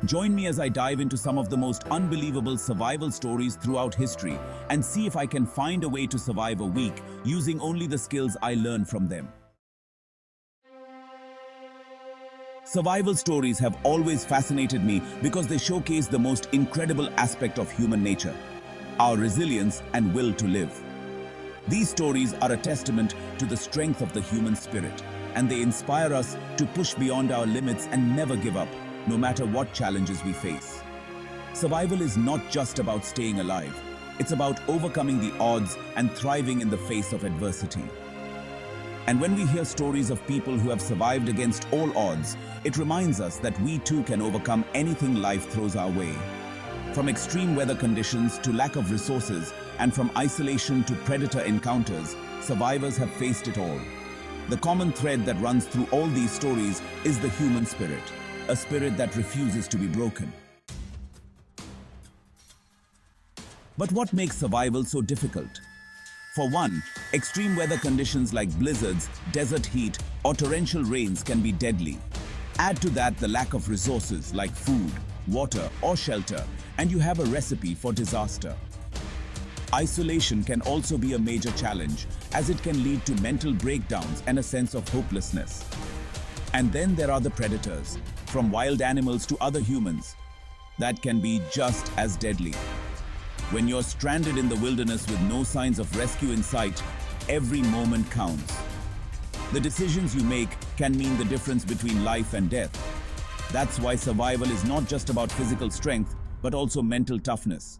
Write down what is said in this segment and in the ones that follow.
Join me as I dive into some of the most unbelievable survival stories throughout history and see if I can find a way to survive a week using only the skills I learned from them. Survival stories have always fascinated me because they showcase the most incredible aspect of human nature, our resilience and will to live. These stories are a testament to the strength of the human spirit, and they inspire us to push beyond our limits and never give up, no matter what challenges we face. Survival is not just about staying alive. It's about overcoming the odds and thriving in the face of adversity. And when we hear stories of people who have survived against all odds, it reminds us that we too can overcome anything life throws our way. From extreme weather conditions to lack of resources, and from isolation to predator encounters, survivors have faced it all. The common thread that runs through all these stories is the human spirit, a spirit that refuses to be broken. But what makes survival so difficult? For one, extreme weather conditions like blizzards, desert heat, or torrential rains can be deadly. Add to that the lack of resources like food, water, or shelter, and you have a recipe for disaster. Isolation can also be a major challenge, as it can lead to mental breakdowns and a sense of hopelessness. And then there are the predators, from wild animals to other humans, that can be just as deadly. When you're stranded in the wilderness with no signs of rescue in sight, every moment counts. The decisions you make can mean the difference between life and death. That's why survival is not just about physical strength, but also mental toughness.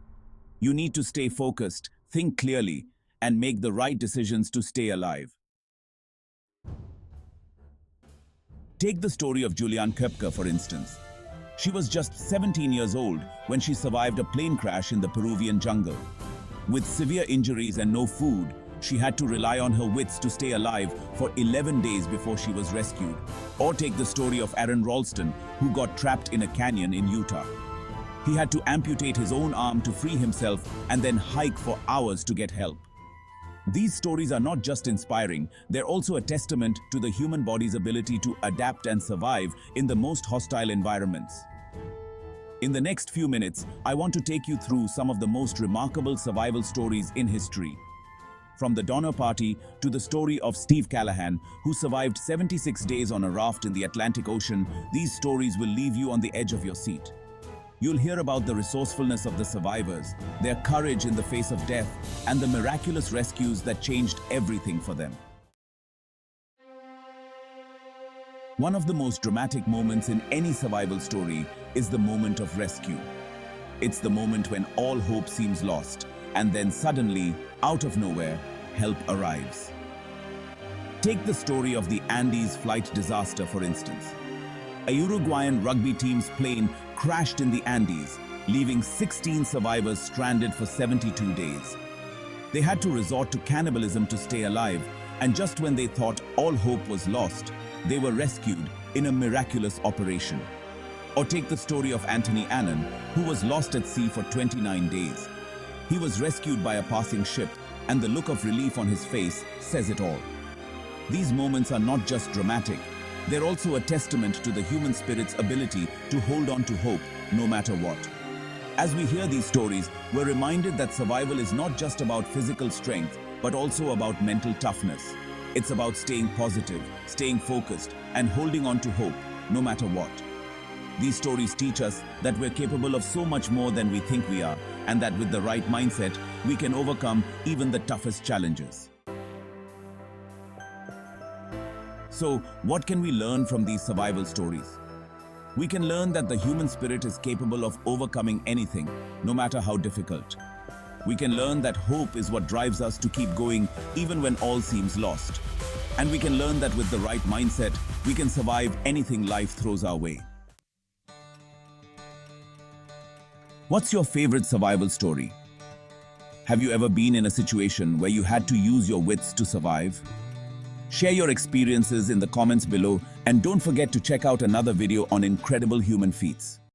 You need to stay focused, think clearly, and make the right decisions to stay alive. Take the story of Juliane Köpke, for instance. She was just 17 years old when she survived a plane crash in the Peruvian jungle. With severe injuries and no food, she had to rely on her wits to stay alive for 11 days before she was rescued. Or take the story of Aaron Ralston, who got trapped in a canyon in Utah. He had to amputate his own arm to free himself and then hike for hours to get help. These stories are not just inspiring, they're also a testament to the human body's ability to adapt and survive in the most hostile environments. In the next few minutes, I want to take you through some of the most remarkable survival stories in history. From the Donner Party to the story of Steve Callahan, who survived 76 days on a raft in the Atlantic Ocean, these stories will leave you on the edge of your seat. You'll hear about the resourcefulness of the survivors, their courage in the face of death, and the miraculous rescues that changed everything for them. One of the most dramatic moments in any survival story is the moment of rescue. It's the moment when all hope seems lost, and then suddenly, out of nowhere, help arrives. Take the story of the Andes flight disaster, for instance. A Uruguayan rugby team's plane crashed in the Andes, leaving 16 survivors stranded for 72 days. They had to resort to cannibalism to stay alive, and just when they thought all hope was lost, they were rescued in a miraculous operation. Or take the story of Anthony Annan, who was lost at sea for 29 days. He was rescued by a passing ship, and the look of relief on his face says it all. These moments are not just dramatic, they're also a testament to the human spirit's ability to hold on to hope, no matter what. As we hear these stories, we're reminded that survival is not just about physical strength, but also about mental toughness. It's about staying positive, staying focused, and holding on to hope, no matter what. These stories teach us that we're capable of so much more than we think we are, and that with the right mindset, we can overcome even the toughest challenges. So, what can we learn from these survival stories? We can learn that the human spirit is capable of overcoming anything, no matter how difficult. We can learn that hope is what drives us to keep going even when all seems lost. And we can learn that with the right mindset, we can survive anything life throws our way. What's your favorite survival story? Have you ever been in a situation where you had to use your wits to survive? Share your experiences in the comments below, and don't forget to check out another video on incredible human feats.